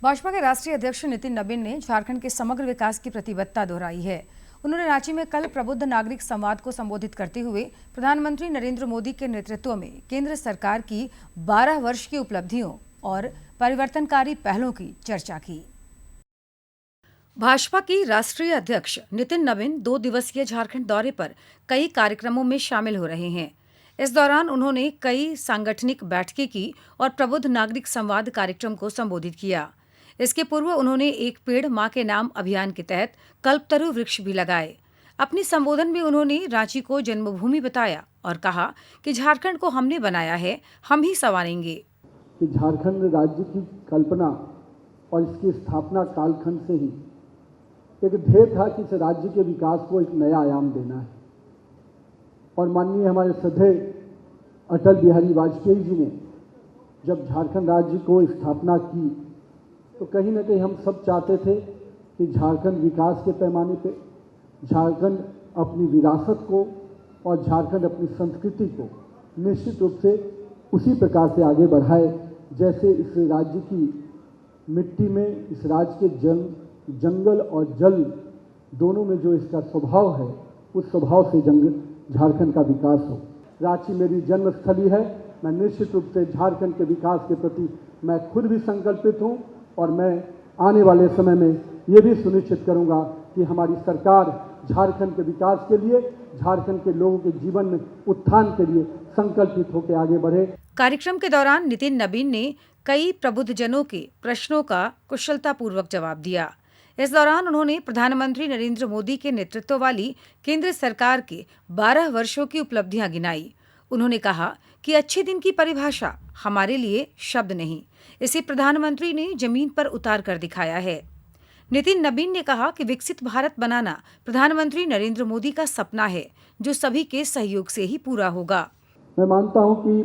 भाजपा के राष्ट्रीय अध्यक्ष नितिन नबीन ने झारखंड के समग्र विकास की प्रतिबद्धता दोहराई है। उन्होंने रांची में कल प्रबुद्ध नागरिक संवाद को संबोधित करते हुए प्रधानमंत्री नरेंद्र मोदी के नेतृत्व में केंद्र सरकार की 12 वर्ष की उपलब्धियों और परिवर्तनकारी पहलों की चर्चा की। भाजपा की राष्ट्रीय अध्यक्ष नितिन नबीन 2 दिवसीय झारखंड दौरे पर कई कार्यक्रमों में शामिल हो रहे हैं। इस दौरान उन्होंने कई सांगठनिक बैठकें की और प्रबुद्ध नागरिक संवाद कार्यक्रम को संबोधित किया। इसके पूर्व उन्होंने एक पेड़ मां के नाम अभियान के तहत कल्पतरु वृक्ष भी लगाए। अपने संबोधन में उन्होंने रांची को जन्मभूमि बताया और कहा कि झारखंड को हमने बनाया है, हम ही संवारेंगे। कि झारखंड राज्य की कल्पना और इसकी स्थापना कालखंड से ही एक ध्येय था कि इस राज्य के विकास को एक नया आयाम देना है। और माननीय हमारे श्रद्धेय अटल बिहारी वाजपेयी जी ने जब झारखंड राज्य को स्थापना की तो कहीं ना कहीं हम सब चाहते थे कि झारखंड विकास के पैमाने पे झारखंड अपनी विरासत को और झारखंड अपनी संस्कृति को निश्चित रूप से उसी प्रकार से आगे बढ़ाए जैसे इस राज्य की मिट्टी में, इस राज्य के जंगल और जल दोनों में जो इसका स्वभाव है, उस स्वभाव से झारखंड का विकास हो। रांची मेरी जन्मस्थली है। मैं निश्चित रूप से झारखंड के विकास के प्रति मैं खुद भी संकल्पित हूं और मैं आने वाले समय में ये भी सुनिश्चित करूंगा कि हमारी सरकार झारखंड के विकास के लिए, झारखंड के लोगों के जीवन में उत्थान के लिए संकल्पित होकर आगे बढ़े। कार्यक्रम के दौरान नितिन नबीन ने कई प्रबुद्धजनों के प्रश्नों का कुशलतापूर्वक जवाब दिया। इस दौरान उन्होंने प्रधानमंत्री नरेंद्र मोदी के नेतृत्व वाली केंद्र सरकार के 12 वर्षों की उपलब्धियां गिनाई। उन्होंने कहा कि अच्छे दिन की परिभाषा हमारे लिए शब्द नहीं, इसे प्रधानमंत्री ने जमीन पर उतार कर दिखाया है। नितिन नबीन ने कहा कि विकसित भारत बनाना प्रधानमंत्री नरेंद्र मोदी का सपना है, जो सभी के सहयोग से ही पूरा होगा। मैं मानता हूं कि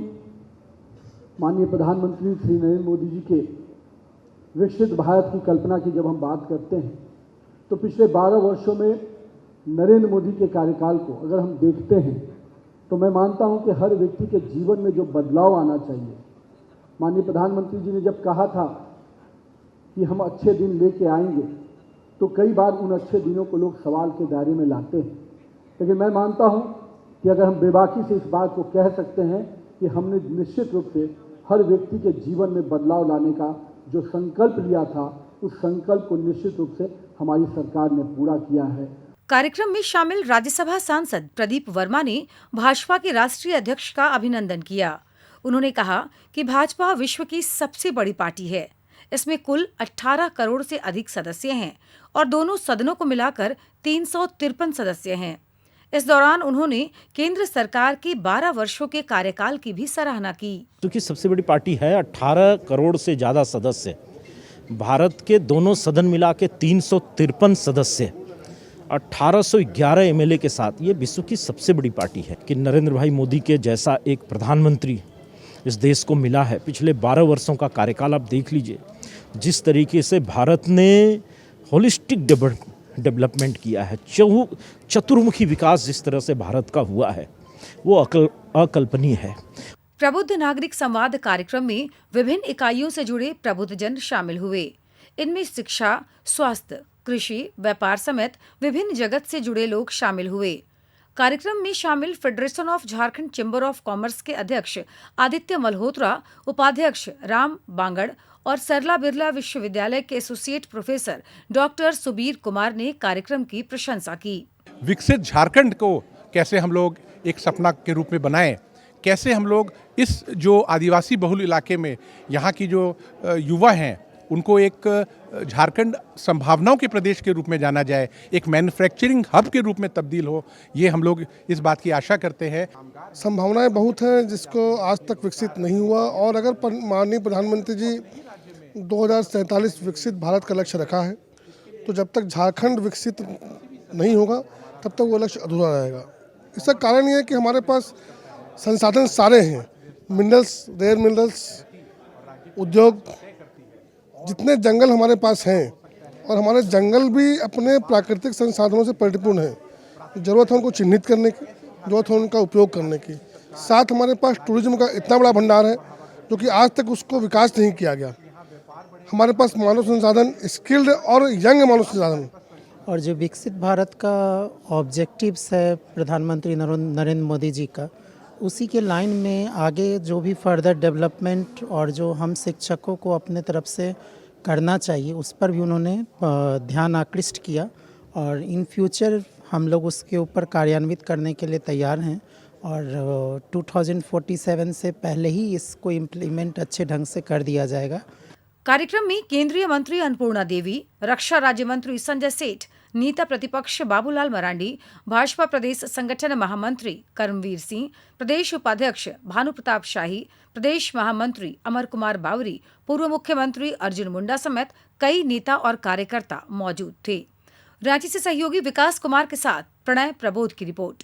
माननीय प्रधानमंत्री श्री नरेंद्र मोदी जी के विकसित भारत की कल्पना की जब हम बात करते हैं तो पिछले 12 वर्षों में नरेंद्र मोदी के कार्यकाल को अगर हम देखते हैं तो मैं मानता हूं कि हर व्यक्ति के जीवन में जो बदलाव आना चाहिए, माननीय प्रधानमंत्री जी ने जब कहा था कि हम अच्छे दिन लेके आएंगे तो कई बार उन अच्छे दिनों को लोग सवाल के दायरे में लाते हैं। लेकिन मैं मानता हूं कि अगर हम बेबाकी से इस बात को कह सकते हैं कि हमने निश्चित रूप से हर व्यक्ति के जीवन में बदलाव लाने का जो संकल्प लिया था, उस संकल्प को निश्चित रूप से हमारी सरकार ने पूरा किया है। कार्यक्रम में शामिल राज्यसभा सांसद प्रदीप वर्मा ने भाजपा के राष्ट्रीय अध्यक्ष का अभिनंदन किया। उन्होंने कहा कि भाजपा विश्व की सबसे बड़ी पार्टी है। इसमें कुल 18 करोड़ से अधिक सदस्य हैं और दोनों सदनों को मिलाकर 353 सदस्य हैं। इस दौरान उन्होंने केंद्र सरकार के 12 वर्षों के कार्यकाल की भी सराहना की। क्योंकि सबसे बड़ी पार्टी है, 18 करोड़ से ज़्यादा सदस्य, भारत के दोनों सदन मिला के 353 सदस्य, 1811 एमएलए के साथ ये विश्व की सबसे बड़ी पार्टी है। कि नरेंद्र भाई मोदी के जैसा एक प्रधानमंत्री इस देश को मिला है। पिछले 12 वर्षों का कार्यकाल आप देख लीजिए, जिस तरीके से भारत ने होलिस्टिक डेवलपमेंट किया है, चतुर्मुखी विकास जिस तरह से भारत का हुआ है, वो अकल्पनीय है। प्रबुद्ध नागरिक संवाद कार्यक्रम में विभिन्न इकाइयों से जुड़े प्रबुद्धजन शामिल हुए। इनमें शिक्षा, स्वास्थ्य, कृषि, व्यापार समेत विभिन्न जगत से जुड़े लोग शामिल हुए। कार्यक्रम में शामिल federation of Jharkhand chamber of commerce के अध्यक्ष आदित्य मल्होत्रा, उपाध्यक्ष राम बांगड़ और सरला बिरला विश्वविद्यालय के associate professor doctor Subir Kumar ने कार्यक्रम की प्रशंसा की। विकसित झारखंड को कैसे हम लोग एक सपना के रूप में बनाएं, कैसे हम लोग इस जो आदिवासी बहुल इलाके में यहाँ की जो युवा हैं उनको एक झारखंड संभावनाओं के प्रदेश के रूप में जाना जाए, एक मैन्युफैक्चरिंग हब के रूप में तब्दील हो, ये हम लोग इस बात की आशा करते हैं। संभावनाएं बहुत हैं जिसको आज तक विकसित नहीं हुआ और अगर माननीय प्रधानमंत्री जी 2047 विकसित भारत का लक्ष्य रखा है तो जब तक झारखंड विकसित नहीं होगा तब तक वो लक्ष्य अधूरा रहेगा। इसका कारण ये है कि हमारे पास संसाधन सारे हैं, मिनरल्स, रेयर मिनरल्स, उद्योग, जितने जंगल हमारे पास हैं और हमारे जंगल भी अपने प्राकृतिक संसाधनों से परिपूर्ण हैं। ज़रूरत है उनको चिन्हित करने की, ज़रूरत है उनका उपयोग करने की। साथ हमारे पास टूरिज्म का इतना बड़ा भंडार है जो कि आज तक उसको विकास नहीं किया गया। हमारे पास मानव संसाधन स्किल्ड और यंग मानव संसाधन। और जो विकसित भारत का ऑब्जेक्टिव्स है प्रधानमंत्री नरेंद्र मोदी जी का, उसी के लाइन में आगे जो भी फर्दर डेवलपमेंट और जो हम शिक्षकों को अपने तरफ से करना चाहिए उस पर भी उन्होंने ध्यान आकृष्ट किया और इन फ्यूचर हम लोग उसके ऊपर कार्यान्वित करने के लिए तैयार हैं और 2047 से पहले ही इसको इम्प्लीमेंट अच्छे ढंग से कर दिया जाएगा। कार्यक्रम में केंद्रीय मंत्री अन्नपूर्णा देवी, रक्षा राज्य मंत्री संजय सेठ, नेता प्रतिपक्ष बाबूलाल मरांडी, भाजपा प्रदेश संगठन महामंत्री कर्मवीर सिंह, प्रदेश उपाध्यक्ष भानु प्रताप शाही, प्रदेश महामंत्री अमर कुमार बावरी, पूर्व मुख्यमंत्री अर्जुन मुंडा समेत कई नेता और कार्यकर्ता मौजूद थे। रांची से सहयोगी विकास कुमार के साथ प्रणय प्रबोध की रिपोर्ट।